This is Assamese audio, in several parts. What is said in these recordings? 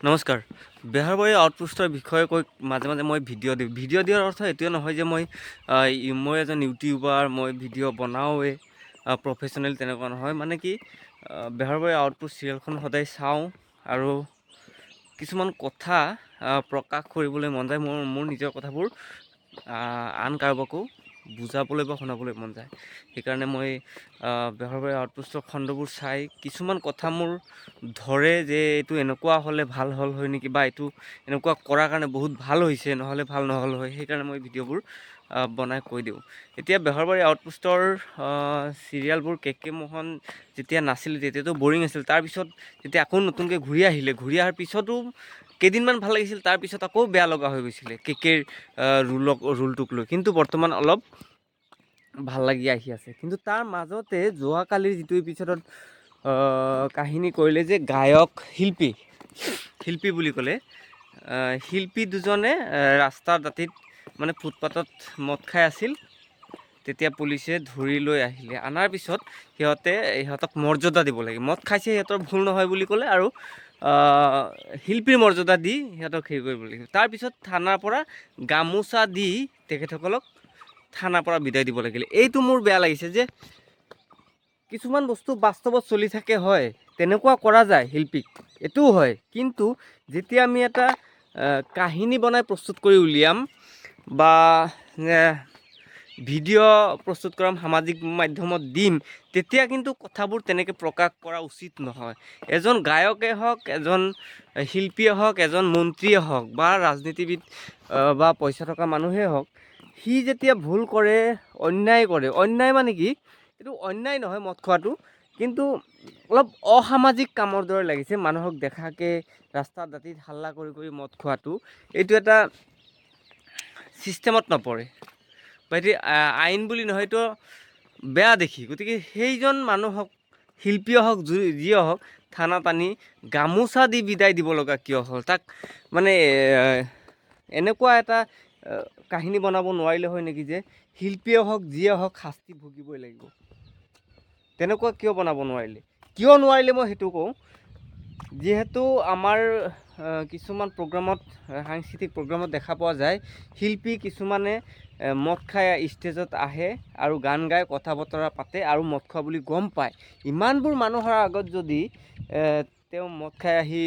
নমস্কাৰ। বেহাৰবাৰী আউটপোষ্টৰ বিষয়ে কৈ মাজে মাজে মই ভিডিঅ' দিওঁ। ভিডিঅ' দিয়াৰ অৰ্থ এইটোৱে নহয় যে মই এজন ইউটিউবাৰ, মই ভিডিঅ' বনাওঁৱেই, প্ৰফেশ্যনেল তেনেকুৱা নহয়। মানে কি বেহাৰবাৰী আউটপোষ্ট চিৰিয়েলখন সদায় চাওঁ আৰু কিছুমান কথা প্ৰকাশ কৰিবলৈ মন যায়। মোৰ নিজৰ কথাবোৰ আন কাৰোবাকো বুজাবলৈ বা শুনাবলৈ মন যায়। সেইকাৰণে মই বেহাৰবাৰী আউটপোষ্টৰ খণ্ডবোৰ চাই কিছুমান কথা মোৰ ধৰে যে এইটো এনেকুৱা হ'লে ভাল হ'ল হয় নেকি, বা এইটো এনেকুৱা কৰাৰ কাৰণে বহুত ভাল হৈছে, নহ'লে ভাল নহ'ল হয়। সেইকাৰণে মই ভিডিঅ'বোৰ বনাই কৈ দিওঁ। এতিয়া বেহাৰবাৰী আউটপোষ্টৰ চিৰিয়েলবোৰ কে মোহন যেতিয়া নাছিলে তেতিয়াতো বৰিং আছিল। তাৰপিছত যেতিয়া আকৌ নতুনকৈ ঘূৰি অহাৰ পিছতো কেইদিনমান ভাল লাগিছিল, তাৰপিছত আকৌ বেয়া লগা হৈ গৈছিলে কেৰ ৰোলটোক লৈ। কিন্তু বৰ্তমান অলপ ভাল লাগি আহি আছে। কিন্তু তাৰ মাজতে যোৱাকালিৰ যিটো এপিছডত কাহিনী কৰিলে যে গায়ক শিল্পী বুলি ক'লে, শিল্পী দুজনে ৰাস্তাৰ দাঁতিত মানে ফুটপাথত মদ খাই আছিল। তেতিয়া পুলিচে ধৰি লৈ আহিলে। অনাৰ পিছত সিহঁতক মৰ্যাদা দিব লাগে। মদ খাইছে সিহঁতৰ ভুল নহয় বুলি ক'লে, আৰু শিল্পীৰ মৰ্যাদা দি সিহঁতক হেৰি কৰিব লাগিব। তাৰপিছত থানাৰ পৰা গামোচা দি তেখেতসকলক থানাৰ পৰা বিদায় দিব লাগিলে। এইটো মোৰ বেয়া লাগিছে যে কিছুমান বস্তু বাস্তৱত চলি থাকে, হয়, তেনেকুৱা কৰা যায় শিল্পীক, এইটোও হয়। কিন্তু যেতিয়া আমি এটা কাহিনী বনাই প্ৰস্তুত কৰি উলিয়াম বা ভিডিঅ' প্ৰস্তুত কৰাম, সামাজিক মাধ্যমত দিম, তেতিয়া কিন্তু কথাবোৰ তেনেকৈ প্ৰকাশ কৰা উচিত নহয়। এজন গায়কে হওক, এজন শিল্পীয়ে হওক, এজন মন্ত্ৰীয়ে হওক বা ৰাজনীতিবিদ বা পইচা থকা মানুহেই হওক, সি যেতিয়া ভুল কৰে, অন্যায় মানে কি, এইটো অন্যায় নহয় মদ খোৱাটো, কিন্তু অলপ অসামাজিক কামৰ দৰে লাগিছে। মানুহক দেখাকে ৰাস্তাৰ দাঁতিত হাল্লা কৰি মদ খোৱাটো, এইটো এটা ছিষ্টেমত নপৰে বা এইটো আইন বুলি নহয়, এইটো বেয়া দেখি। গতিকে সেইজন মানুহক, শিল্পীয়ে হওক, যিয়ে হওক, থানাত আনি গামোচা দি বিদায় দিব লগা কিয় হ'ল? তাক মানে এনেকুৱা এটা কাহিনী বনাব নোৱাৰিলে হয় নেকি যে শিল্পীয়ে হওক, যিয়ে হওক, শাস্তি ভুগিবই লাগিব? তেনেকুৱা কিয় বনাব নোৱাৰিলে? কিয় নোৱাৰিলে মই সেইটো কওঁ, যিহেতু আমাৰ কিছুমান প্ৰগ্ৰামত, সাংস্কৃতিক প্ৰগ্ৰামত দেখা পোৱা যায়, শিল্পী কিছুমানে মদ খাই ষ্টেজত আহে আৰু গান গায়, কথা বতৰা পাতে, আৰু মদ খোৱা বুলি গম পায়। ইমানবোৰ মানুহৰ আগত যদি তেওঁ মদ খাই আহি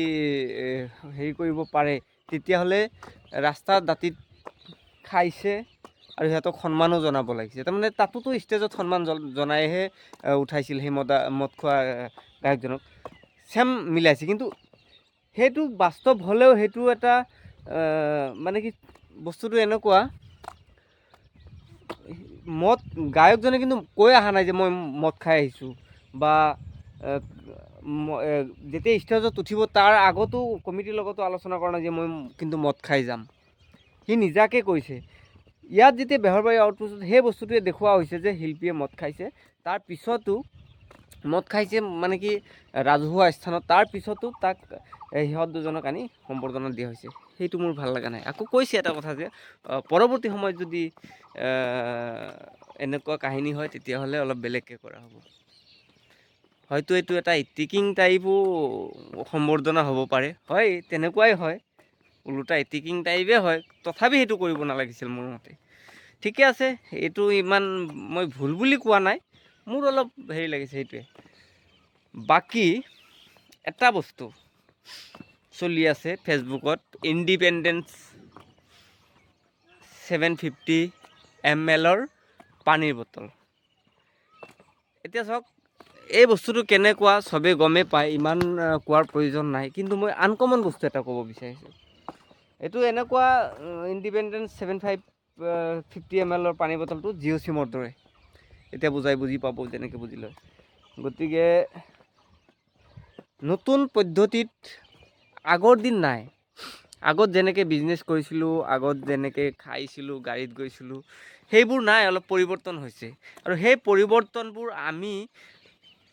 হেৰি কৰিব পাৰে, তেতিয়াহ'লে ৰাস্তাৰ দাঁতিত খাইছে আৰু সিহঁতক সন্মানো জনাব লাগিছে। তাৰমানে তাতোতো ষ্টেজত সন্মান জনাইহে উঠাইছিল সেই মদ খোৱা গায়কজনক, চেম মিলাইছে। কিন্তু সেইটো বাস্তৱ হ'লেও সেইটো এটা মানে কি, বস্তুটো এনেকুৱা, গায়কজনে কিন্তু কৈ অহা নাই যে মই মদ খাই আহিছোঁ, বা যেতিয়া ষ্টেজত উঠিব তাৰ আগতো কমিটিৰ লগতো আলোচনা কৰা নাই যে মই কিন্তু মদ খাই যাম। সি নিজাকে কৈছে। ইয়াত যেতিয়া বেহাৰবাৰী আউটপোষ্টত সেই বস্তুটোৱে দেখুওৱা হৈছে যে শিল্পীয়ে মদ খাইছে, তাৰ পিছতো মদ খাইছে মানে কি ৰাজহুৱা স্থানত, তাৰ পিছতো তাক সিহঁত দুজনক আনি সম্বৰ্ধনা দিয়া হৈছে। সেইটো মোৰ ভাল লগা নাই। আকৌ কৈছে এটা কথা যে পৰৱৰ্তী সময়ত যদি এনেকুৱা কাহিনী হয়, তেতিয়াহ'লে অলপ বেলেগকৈ কৰা হ'ব। হয়তো এইটো এটা ইটিকিং টাইপো সম্বৰ্ধনা হ'ব পাৰে, হয়, তেনেকুৱাই হয়, ওলোটা ইটিকিং টাইপেই হয়। তথাপি সেইটো কৰিব নালাগিছিল মোৰ মতে। ঠিকে আছে, এইটো ইমান মই ভুল বুলি কোৱা নাই, মোৰ অলপ হেৰি লাগিছে সেইটোৱে। বাকী এটা বস্তু চলি আছে ফেচবুকত, ইণ্ডিপেণ্ডেঞ্চ 750 ml পানীৰ বটল। এতিয়া চাওক, এই বস্তুটো কেনেকুৱা চবেই গমেই পায়, ইমান কোৱাৰ প্ৰয়োজন নাই। কিন্তু মই আনকমন বস্তু এটা ক'ব বিচাৰিছোঁ। এইটো এনেকুৱা, ইণ্ডিপেণ্ডেঞ্চ 750 ml পানী বটলটো জিঅ' চিমৰ দৰে। এতিয়া বুজি পাব যেনেকৈ বুজি লয়। গতিকে নতুন পদ্ধতিত আগৰ দিন নাই। আগত যেনেকৈ বিজনেছ কৰিছিলোঁ, আগত যেনেকৈ খাইছিলোঁ, গাড়ীত গৈছিলোঁ, সেইবোৰ নাই, অলপ পৰিৱৰ্তন হৈছে। আৰু সেই পৰিৱৰ্তনবোৰ আমি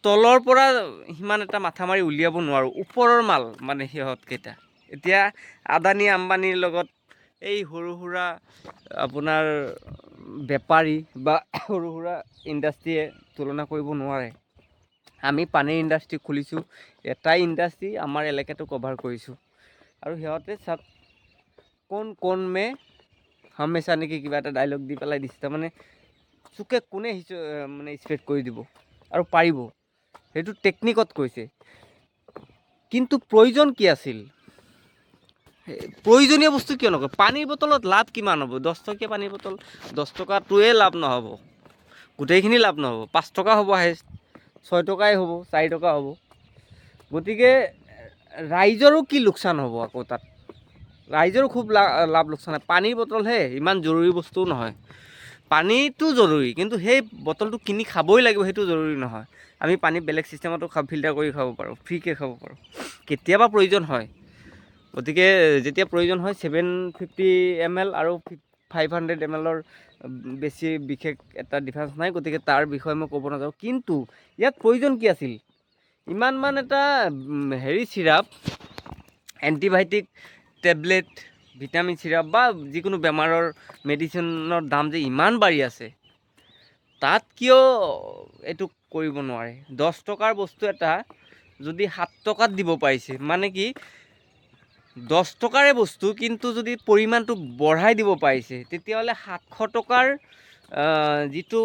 তলৰ পৰা সিমান এটা মাথা মাৰি উলিয়াব নোৱাৰোঁ। ওপৰৰ মাল মানে সিহঁতকেইটা। এতিয়া আদানী আম্বানীৰ লগত এই সৰু সুৰা আপোনাৰ বেপাৰী বা সৰু সুৰা ইণ্ডাষ্ট্ৰীয়ে তুলনা কৰিব নোৱাৰে। আমি পানীৰ ইণ্ডাষ্ট্ৰী খুলিছোঁ, এটাই ইণ্ডাষ্ট্ৰী আমাৰ এলেকাটো কভাৰ কৰিছোঁ। আৰু সিহঁতে চাওক কোন মে হামেচা নেকি কিবা এটা ডাইলগ দি পেলাই দিছে, তাৰমানে চুকে কোনে মানে স্প্ৰেড কৰি দিব আৰু পাৰিব, সেইটো টেকনিকত কৈছে। কিন্তু প্ৰয়োজন কি আছিল? প্ৰয়োজনীয় বস্তু কিয় নকয়? পানীৰ বটলত লাভ কিমান হ'ব? 10 টকীয়া পানীৰ বটল 10 টকাটোৱে লাভ নহ'ব, গোটেইখিনি লাভ নহ'ব। 5 টকা হ'ব হায়েষ্ট, 6 টকাই হ'ব, 4 টকা হ'ব। গতিকে ৰাইজৰো কি লোকচান হ'ব আকৌ তাত? ৰাইজৰো খুব লাভ লোকচান হয়। পানীৰ বটলহে, ইমান জৰুৰী বস্তুও নহয়। পানীটো জৰুৰী, কিন্তু সেই বটলটো কিনি খাবই লাগিব সেইটো জৰুৰী নহয়। আমি পানী বেলেগ চিষ্টেমতো ফিল্টাৰ কৰি খাব পাৰোঁ, ফ্ৰীকৈ খাব পাৰোঁ, কেতিয়াবা প্ৰয়োজন হয়। গতিকে যেতিয়া প্ৰয়োজন হয় 750 ml আৰু 500 ml বেছি বিশেষ এটা ডিফাৰেঞ্চ নাই, গতিকে তাৰ বিষয়ে মই ক'ব নাযাওঁ। কিন্তু ইয়াত প্ৰয়োজন কি আছিল? ইমান এটা হেৰি syrup, antibiotic tablet, vitamin syrup বা যিকোনো বেমাৰৰ মেডিচিনৰ দাম যে ইমান বাঢ়ি আছে, তাত কিয় এইটো কৰিব নোৱাৰে? 10 টকাৰ বস্তু এটা যদি 7 টকাত দিব পাৰিছে, মানে কি 10 টকাৰে বস্তু কিন্তু যদি পৰিমাণটো বঢ়াই দিব পাৰিছে, তেতিয়াহ'লে 700 টকাৰ যিটো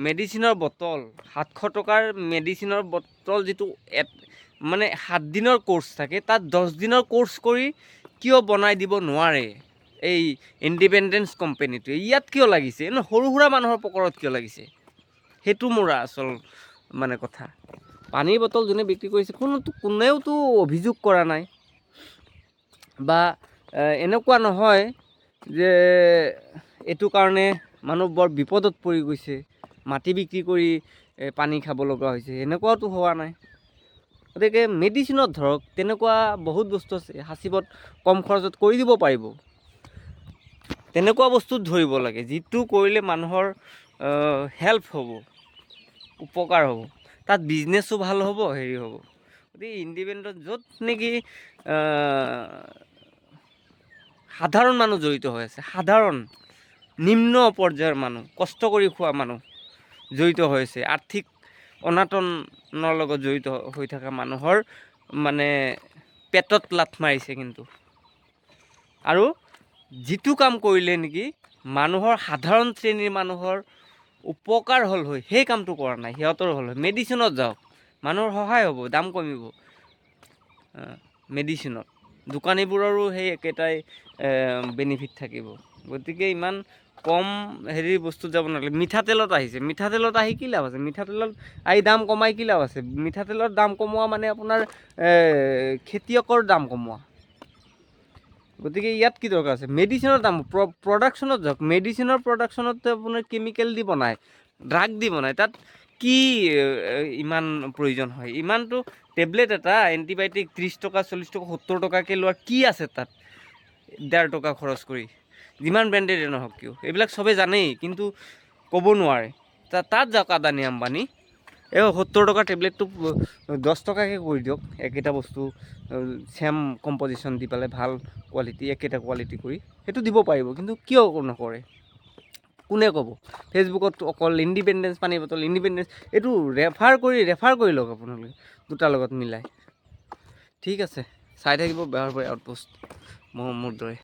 মেডিচিনৰ বটল, 700 টকাৰ মেডিচিনৰ বটল যিটো মানে 7 দিনৰ কোৰ্চ থাকে, তাত 10 দিনৰ কোৰ্চ কৰি কিয় বনাই দিব নোৱাৰে এই ইণ্ডিপেণ্ডেঞ্চ কোম্পেনীটোৱে? ইয়াত কিয় লাগিছে? সৰু সুৰা মানুহৰ পকৰত কিয় লাগিছে? সেইটো মোৰ আচল মানে কথা। পানীৰ বটল যোনে বিক্ৰী কৰিছে কোনেওতো অভিযোগ কৰা নাই, বা এনেকুৱা নহয় যে এইটো কাৰণে মানুহ বৰ বিপদত পৰি গৈছে, মাটি বিক্ৰী কৰি পানী খাব লগা হৈছে, এনেকুৱাওতো হোৱা নাই। গতিকে মেডিচিনত ধৰক তেনেকুৱা বহুত বস্তু আছে, সাঁচিবত কম খৰচত কৰি দিব পাৰিব। তেনেকুৱা বস্তুত ধৰিব লাগে, যিটো কৰিলে মানুহৰ হেল্প হ'ব, উপকাৰ হ'ব, তাত বিজনেছো ভাল হ'ব, হেৰি হ'ব। গতিকে ইণ্ডিপেণ্ডেণ্ট য'ত নেকি সাধাৰণ মানুহ জড়িত হৈ আছে, সাধাৰণ নিম্ন পৰ্যায়ৰ মানুহ, কষ্ট কৰি খোৱা মানুহ জড়িত হৈ আছে, আৰ্থিক অনাটনৰ লগত জড়িত হৈ থকা মানুহৰ মানে পেটত লাথ মাৰিছে কিন্তু। আৰু যিটো কাম কৰিলে নেকি মানুহৰ, সাধাৰণ শ্ৰেণীৰ মানুহৰ উপকাৰ হ'ল হয়, সেই কামটো কৰা নাই, সিহঁতৰ হ'ল হয়। মেডিচিনত যাওক, মানুহৰ সহায় হ'ব, দাম কমিব মেডিচিনত, দোকানীবোৰৰো সেই একেটাই বেনিফিট থাকিব। গতিকে ইমান কম হেৰিৰ বস্তুত যাব নালাগে। মিঠাতেলত আহিছে, মিঠাতেলত আহি কি লাভ আছে? মিঠাতেলত আহি দাম কমাই কি লাভ আছে? মিঠাতেলৰ দাম কমোৱা মানে আপোনাৰ খেতিয়কৰ দাম কমোৱা। গতিকে ইয়াত কি দৰকাৰ আছে? মেডিচিনৰ দাম, প্ৰডাকশ্যনত যাওক, মেডিচিনৰ প্ৰডাকশ্যনত আপোনাৰ কেমিকেল দি বনায়, ড্ৰাগ দি বনায়, তাত কি ইমান প্ৰয়োজন হয়? ইমানটো টেবলেট এটা এণ্টিবায়'টিক 30 টকা 40 টকা 70 টকাকৈ লোৱাৰ কি আছে তাত 1.5 টকা খৰচ কৰি? যিমান ব্ৰেণ্ডেডে নহওক কিয়, এইবিলাক চবেই জানেই, কিন্তু ক'ব নোৱাৰে। তাত যাওক আদানী আম্বানী, 70 টকাৰ টেবলেটটো 10 টকাকৈ কৰি দিয়ক, একেটা বস্তু ছেম কম্পজিশ্যন দি পেলাই, ভাল কোৱালিটি, একেটা কোৱালিটি কৰি সেইটো দিব পাৰিব, কিন্তু কিয় নকৰে? কোনে ক'ব? ফেচবুকত অকল ইণ্ডিপেণ্ডেঞ্চ পানীৰ বটল, ইণ্ডিপেণ্ডেঞ্চ, এইটো ৰেফাৰ কৰি লওক আপোনালোকে দুটাৰ লগত মিলাই। ঠিক আছে, চাই থাকিব বেহাৰ বাৰী আউটপোষ্ট মোৰ দৰে।